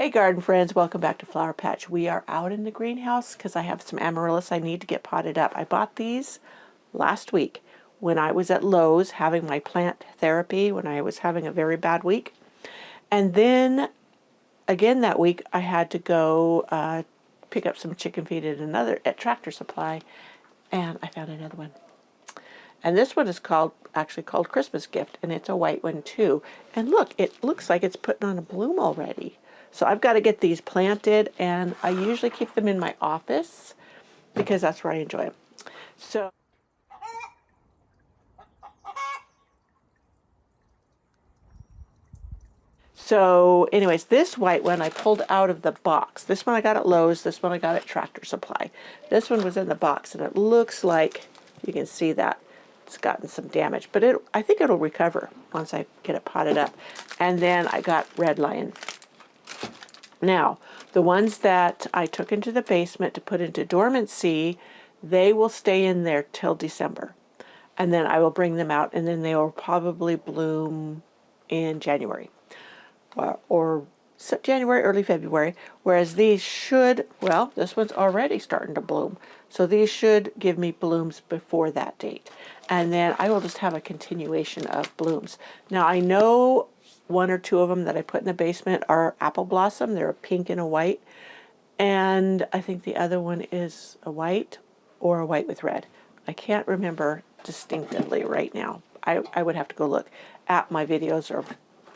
Hey garden friends, welcome back to Flower Patch. We are out in the greenhouse because I have some amaryllis I need to get potted up. I bought these last week when I was at Lowe's having my plant therapy, when I was having a very bad week. And then again that week I had to go pick up some chicken feed at Tractor Supply, and I found another one. And this one is actually called Christmas Gift, and it's a white one too. And look, it looks like it's putting on a bloom already. So I've got to get these planted, and I usually keep them in my office because that's where I enjoy them. So anyways, this white one I pulled out of the box. This one I got at Lowe's, this one I got at Tractor Supply. This one was in the box, and it looks like you can see that it's gotten some damage, but I think it'll recover once I get it potted up. And then I got Red Lion. Now, the ones that I took into the basement to put into dormancy, they will stay in there till December. And then I will bring them out, and then they will probably bloom in January. Or January, early February. Whereas these should, well, this one's already starting to bloom. So these should give me blooms before that date. And then I will just have a continuation of blooms. Now, I know one or two of them that I put in the basement are apple blossom. They're a pink and a white. And I think the other one is a white or a white with red. I can't remember distinctively right now. I would have to go look at my videos or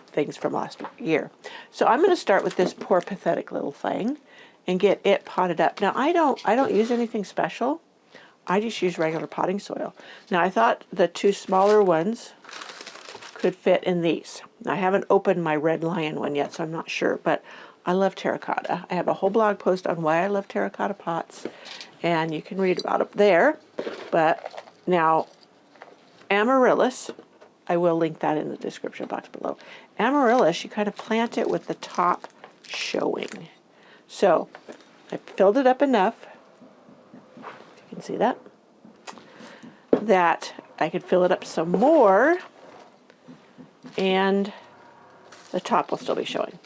things from last year. So I'm going to start with this poor pathetic little thing and get it potted up. Now I don't use anything special. I just use regular potting soil. Now I thought the two smaller ones could fit in these. I haven't opened my Red Lion one yet, so I'm not sure, but I love terracotta. I have a whole blog post on why I love terracotta pots, and you can read about it there. But now, Amaryllis, I will link that in the description box below. Amaryllis, you kind of plant it with the top showing. So, I filled it up enough, you can see that, that I could fill it up some more, and the top will still be showing.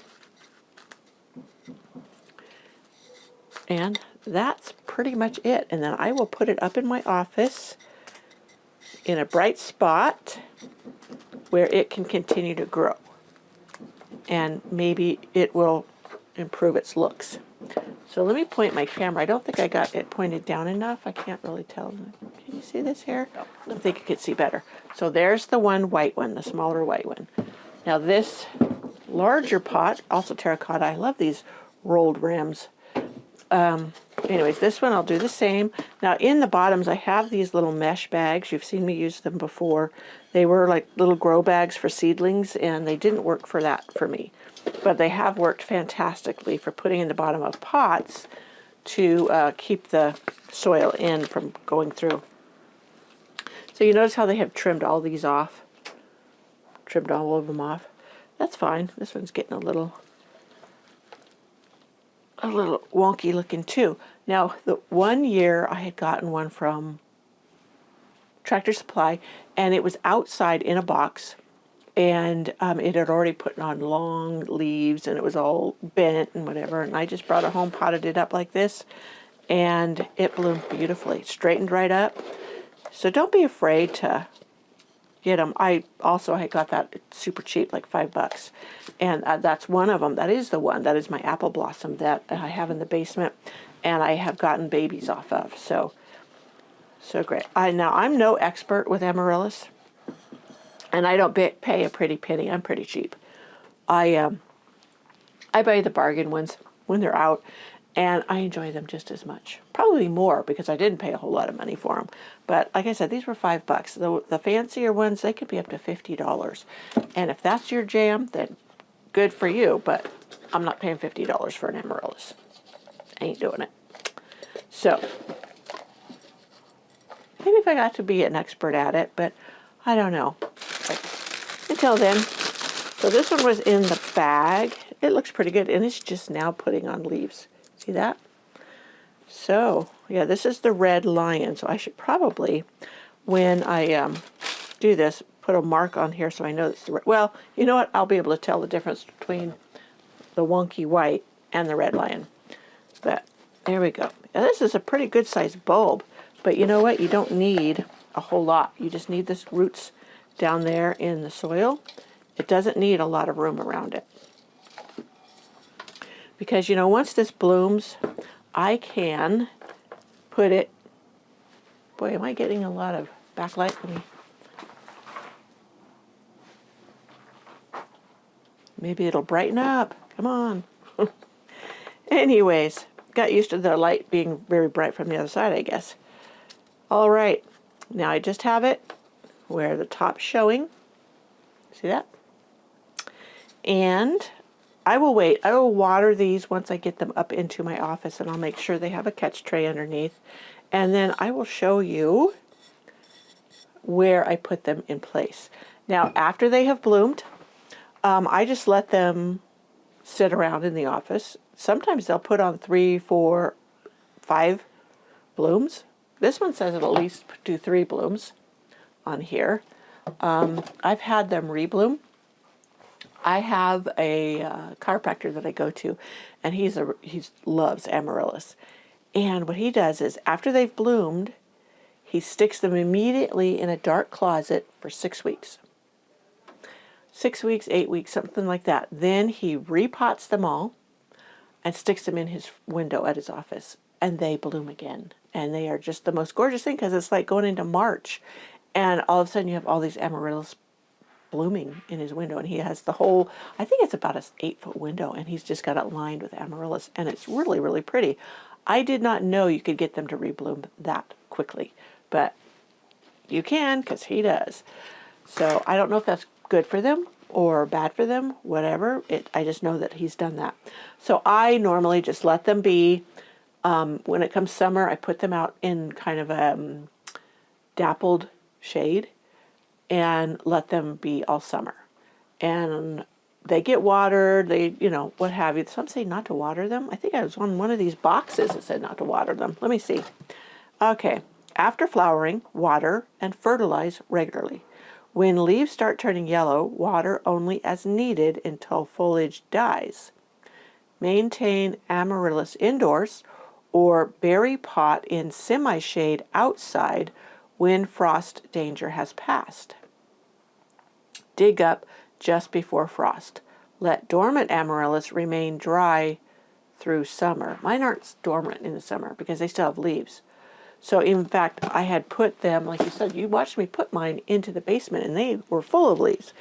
And that's pretty much it. And then I will put it up in my office in a bright spot where it can continue to grow. And maybe it will improve its looks. So let me point my camera. I don't think I got it pointed down enough. I can't really tell. Can you see this here? I think you could see better. So there's the one white one, the smaller white one. Now this larger pot, also terracotta. I love these rolled rims. Anyways, this one I'll do the same. Now in the bottoms I have these little mesh bags. You've seen me use them before. They were like little grow bags for seedlings, and they didn't work for that for me. But they have worked fantastically for putting in the bottom of pots to keep the soil in from going through. So you notice how they have trimmed all these off? Trimmed all of them off. That's fine. This one's getting a little wonky looking too. Now, the one year I had gotten one from Tractor Supply, and it was outside in a box, and it had already put on long leaves, and it was all bent and whatever, and I just brought it home, potted it up like this, and it bloomed beautifully, straightened right up. So don't be afraid to get them. I got that super cheap, like $5, and that's one of them. That is the one. That is my apple blossom that I have in the basement, and I have gotten babies off of. So great. Now I'm no expert with amaryllis, and I don't pay a pretty penny. I'm pretty cheap. I buy the bargain ones when they're out, and I enjoy them just as much. Probably more because I didn't pay a whole lot of money for them. But like I said, these were $5. The fancier ones, they could be up to $50. And if that's your jam, then good for you. But I'm not paying $50 for an amaryllis. I ain't doing it. So maybe if I got to be an expert at it, but I don't know. But until then. So this one was in the bag. It looks pretty good, and it's just now putting on leaves. See that? So, yeah, this is the Red Lion. So I should probably, when I do this, put a mark on here so I know it's the red. Well, you know what? I'll be able to tell the difference between the wonky white and the red lion. But there we go. Now, this is a pretty good sized bulb, but you know what? You don't need a whole lot. You just need this roots down there in the soil. It doesn't need a lot of room around it. Because, you know, once this blooms, I can put it, boy, am I getting a lot of backlight? Let me, maybe it'll brighten up. Come on. Anyways, got used to the light being very bright from the other side, I guess. All right, now I just have it where the top's showing. See that? And I will wait. I will water these once I get them up into my office, and I'll make sure they have a catch tray underneath. And then I will show you where I put them in place. Now, after they have bloomed, I just let them sit around in the office. Sometimes they'll put on 3, 4, 5 blooms. This one says it'll at least do 3 blooms on here. I've had them rebloom. I have a chiropractor that I go to, and he loves Amaryllis. And what he does is, after they've bloomed, he sticks them immediately in a dark closet for 6 weeks. 6 weeks, 8 weeks, something like that. Then he repots them all and sticks them in his window at his office, and they bloom again. And they are just the most gorgeous thing, because it's like going into March, and all of a sudden you have all these amaryllis blooming in his window, and he has the whole, I think it's about an 8-foot window, and he's just got it lined with amaryllis, and it's really, really pretty. I did not know you could get them to rebloom that quickly, but you can, because he does. So I don't know if that's good for them or bad for them, whatever. I just know that he's done that. So I normally just let them be. When it comes summer, I put them out in kind of a dappled shade and let them be all summer. And they get watered, they, you know, what have you. Some say not to water them. I think I was on one of these boxes that said not to water them. Let me see. Okay, after flowering, water and fertilize regularly. When leaves start turning yellow, water only as needed until foliage dies. Maintain amaryllis indoors or berry pot in semi-shade outside when frost danger has passed. Dig up just before frost. Let dormant amaryllis remain dry through summer. Mine aren't dormant in the summer because they still have leaves. So in fact, I had put them, like you said, you watched me put mine into the basement, and they were full of leaves.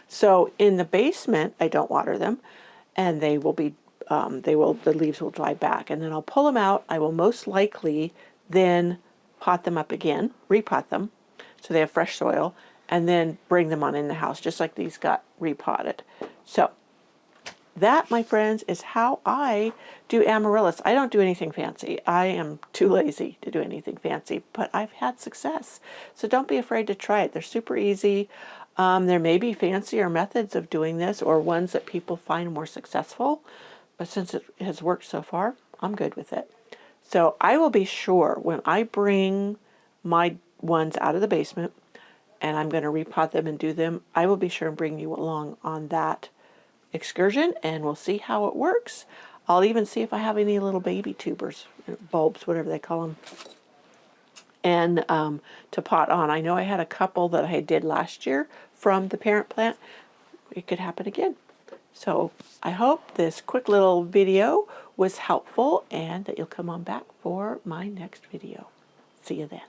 So in the basement, I don't water them, and they will be, the leaves will dry back, and then I'll pull them out. I will most likely then pot them up again, repot them, so they have fresh soil, and then bring them on in the house, just like these got repotted. So that, my friends, is how I do amaryllis. I don't do anything fancy. I am too lazy to do anything fancy, but I've had success. So don't be afraid to try it. They're super easy. There may be fancier methods of doing this, or ones that people find more successful, but since it has worked so far, I'm good with it. So I will be sure when I bring my ones out of the basement and I'm going to repot them and do them, I will be sure and bring you along on that excursion, and we'll see how it works. I'll even see if I have any little baby tubers, bulbs, whatever they call them, and to pot on. I know I had a couple that I did last year from the parent plant. It could happen again. So I hope this quick little video was helpful, and that you'll come on back for my next video. See you then.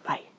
Bye.